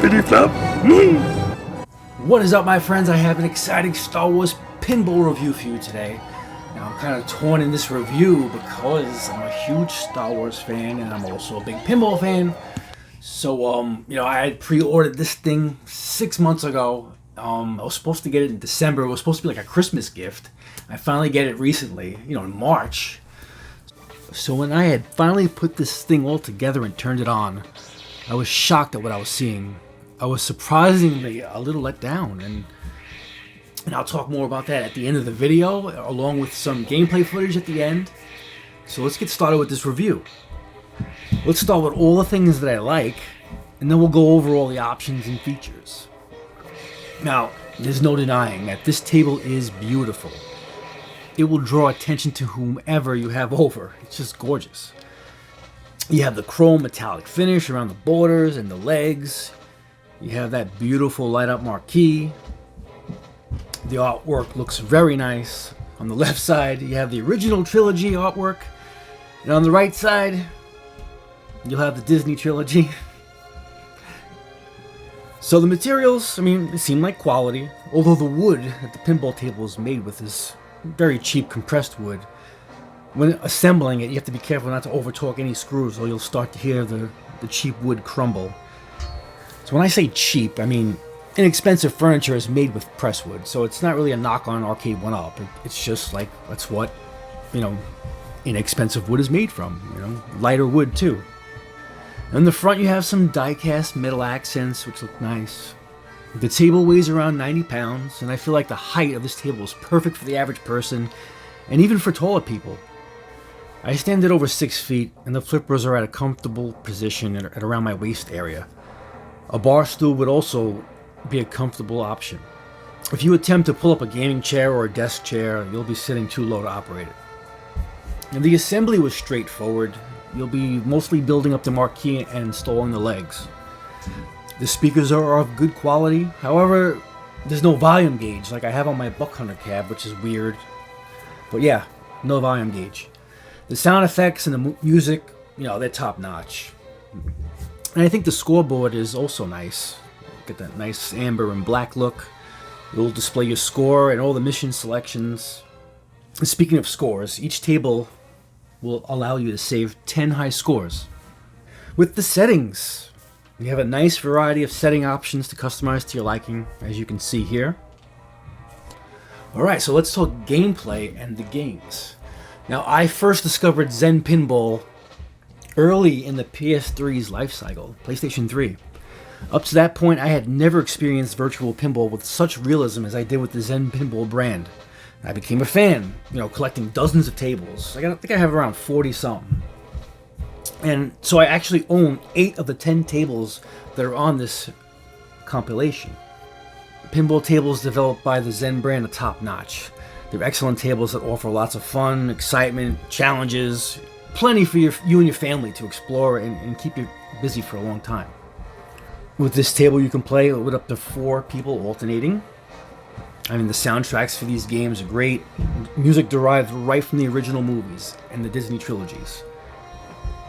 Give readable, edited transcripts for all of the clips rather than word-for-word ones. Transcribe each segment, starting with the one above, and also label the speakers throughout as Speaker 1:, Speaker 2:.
Speaker 1: flippity flop.
Speaker 2: What is up, my friends? I have an exciting Star Wars pinball review for you today. Now, I'm kind of torn in this review because I'm a huge Star Wars fan and I'm also a big pinball fan. So, I had pre-ordered this thing 6 months ago. I was supposed to get it in December. It was supposed to be like a Christmas gift. I finally get it recently, in March. So when I had finally put this thing all together and turned it on, I was shocked at what I was seeing. I was surprisingly a little let down, and I'll talk more about that at the end of the video, along with some gameplay footage at the end. So let's get started with this review. Let's start with all the things that I like, and then we'll go over all the options and features. Now, there's no denying that this table is beautiful. It will draw attention to whomever you have over. It's just gorgeous. You have the chrome metallic finish around the borders and the legs. You have that beautiful light up marquee. The artwork looks very nice. On the left side, you have the original trilogy artwork. And on the right side, you'll have the Disney trilogy. So the materials, they seem like quality. Although the wood that the pinball table is made with is very cheap compressed wood. When assembling it, you have to be careful not to over torque any screws or you'll start to hear the cheap wood crumble. So when I say cheap, inexpensive furniture is made with press wood, so it's not really a knock on arcade one-up. It's just like, that's what, inexpensive wood is made from, lighter wood too. In the front you have some die-cast metal accents, which look nice. The table weighs around 90 pounds, and I feel like the height of this table is perfect for the average person, and even for taller people. I stand at over 6 feet, and the flippers are at a comfortable position at around my waist area. A bar stool would also be a comfortable option. If you attempt to pull up a gaming chair or a desk chair, you'll be sitting too low to operate it. And the assembly was straightforward. You'll be mostly building up the marquee and installing the legs. The speakers are of good quality. However, there's no volume gauge like I have on my Buck Hunter cab, which is weird. But yeah, no volume gauge. The sound effects and the music, they're top notch. And I think the scoreboard is also nice. Get that nice amber and black look. It will display your score and all the mission selections. And speaking of scores, each table will allow you to save 10 high scores. With the settings, you have a nice variety of setting options to customize to your liking, as you can see here. Alright, so let's talk gameplay and the games. Now, I first discovered Zen Pinball early in the PS3's life cycle, PlayStation 3. Up to that point, I had never experienced virtual pinball with such realism as I did with the Zen Pinball brand. I became a fan, collecting dozens of tables. I think I have around 40-something. And so I actually own 8 of the 10 tables that are on this compilation. Pinball tables developed by the Zen brand are top-notch. They're excellent tables that offer lots of fun, excitement, challenges, plenty for you and your family to explore and keep you busy for a long time. With this table you can play with up to 4 people alternating. The soundtracks for these games are great. Music derived right from the original movies and the Disney trilogies.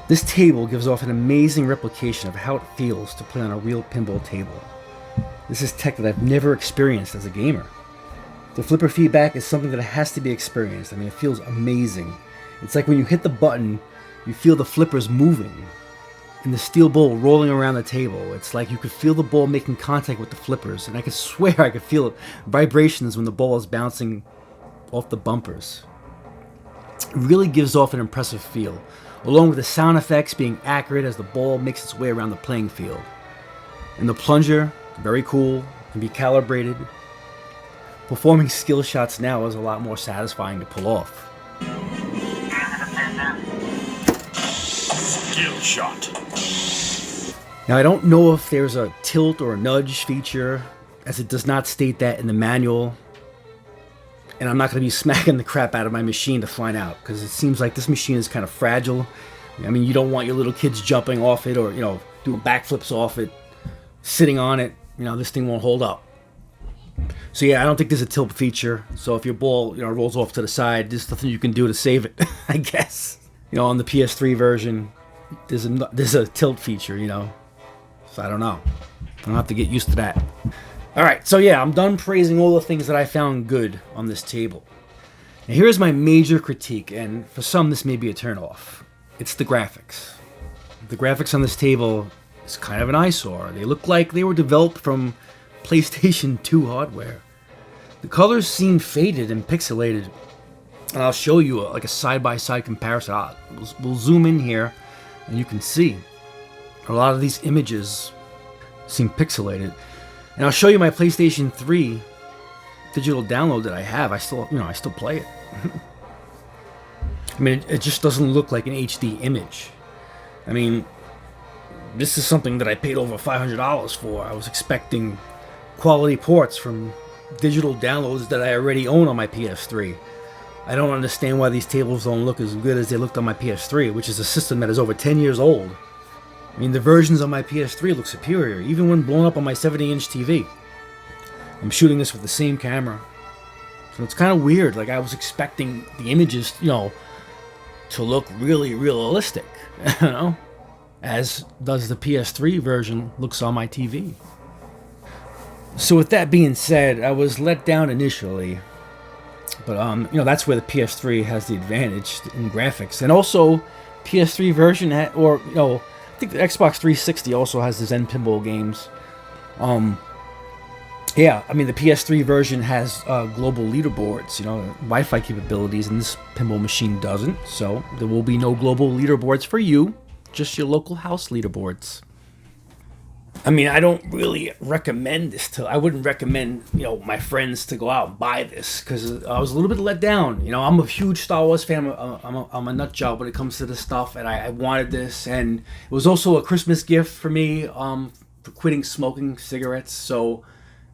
Speaker 2: This table gives off an amazing replication of how it feels to play on a real pinball table. This is tech that I've never experienced as a gamer. The flipper feedback is something that has to be experienced. It feels amazing. It's like when you hit the button, you feel the flippers moving and the steel ball rolling around the table. It's like you could feel the ball making contact with the flippers, and I could swear I could feel vibrations when the ball is bouncing off the bumpers. It really gives off an impressive feel, along with the sound effects being accurate as the ball makes its way around the playing field. And the plunger, very cool, can be calibrated. Performing skill shots now is a lot more satisfying to pull off.
Speaker 1: Skill shot.
Speaker 2: Now, I don't know if there's a tilt or a nudge feature, as it does not state that in the manual. And I'm not going to be smacking the crap out of my machine to find out, because it seems like this machine is kind of fragile. You don't want your little kids jumping off it or, doing backflips off it, sitting on it. This thing won't hold up. So yeah, I don't think there's a tilt feature. So if your ball, rolls off to the side, there's nothing you can do to save it, I guess. On the PS3 version, there's a tilt feature, So I don't know. I'll have to get used to that. Alright, so yeah, I'm done praising all the things that I found good on this table. Now here's my major critique, and for some this may be a turnoff. It's the graphics. The graphics on this table is kind of an eyesore. They look like they were developed from PlayStation 2 hardware. The colors seem faded and pixelated, and I'll show you like a side-by-side comparison. We'll zoom in here, and you can see a lot of these images seem pixelated. And I'll show you my PlayStation 3 digital download that I have. I still play it. I mean, it just doesn't look like an HD image. I mean, this is something that I paid over $500 for. I was expecting quality ports from digital downloads that I already own on my PS3. I don't understand why these tables don't look as good as they looked on my PS3, which is a system that is over 10 years old. I mean, the versions on my PS3 look superior, even when blown up on my 70-inch TV. I'm shooting this with the same camera. So it's kind of weird. Like, I was expecting the images, to look really realistic, as does the PS3 version looks on my TV. So with that being said, I was let down initially, but that's where the PS3 has the advantage in graphics, and also PS3 version I think the Xbox 360 also has the Zen Pinball games. Yeah, I mean, the PS3 version has global leaderboards, Wi-Fi capabilities, and this pinball machine doesn't. So there will be no global leaderboards for you, just your local house leaderboards. I mean, I don't really recommend this I wouldn't recommend, my friends to go out and buy this, because I was a little bit let down. I'm a huge Star Wars fan. I'm a nut job when it comes to this stuff, and I wanted this, and it was also a Christmas gift for me for quitting smoking cigarettes. So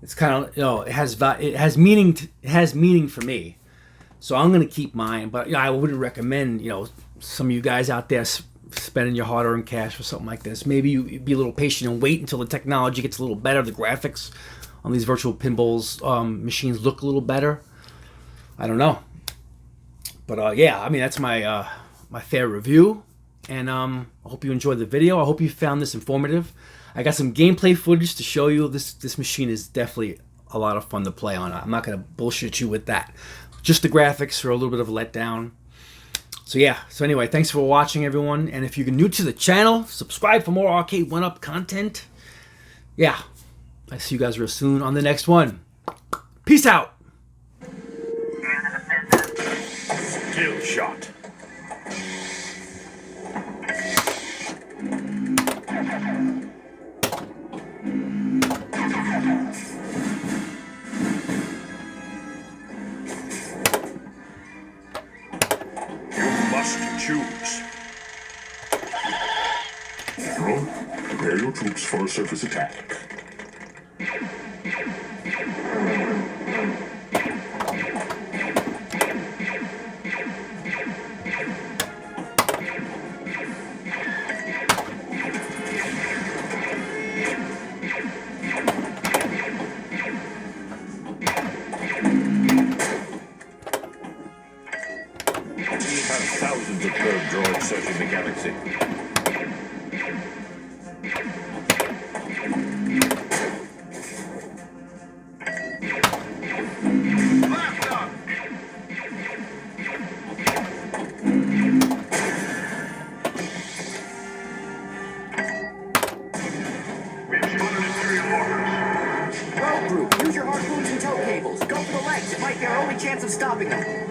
Speaker 2: it's kind of, it has meaning for me. So I'm gonna keep mine, but I wouldn't recommend some of you guys out there spending your hard-earned cash for something like this. Maybe you be a little patient and wait until the technology gets a little better. The graphics on these virtual pinballs machines look a little better. I don't know, but yeah, I mean, that's my my fair review, and I hope you enjoyed the video. I hope you found this informative. I got some gameplay footage to show you. This machine is definitely a lot of fun to play on. I'm not gonna bullshit you with that. Just the graphics are a little bit of a letdown. So yeah, anyway, thanks for watching, everyone. And if you're new to the channel, subscribe for more Arcade 1-Up content. Yeah, I see you guys real soon on the next one. Peace out.
Speaker 1: Kill shot. Choose. General, prepare your troops for a surface attack. Thousands of curved droids searching the galaxy. Blast up! We've spotted Imperial orders.
Speaker 3: Rogue group, use your harpoons and tow cables. Go for the legs. It might be our only chance of stopping them.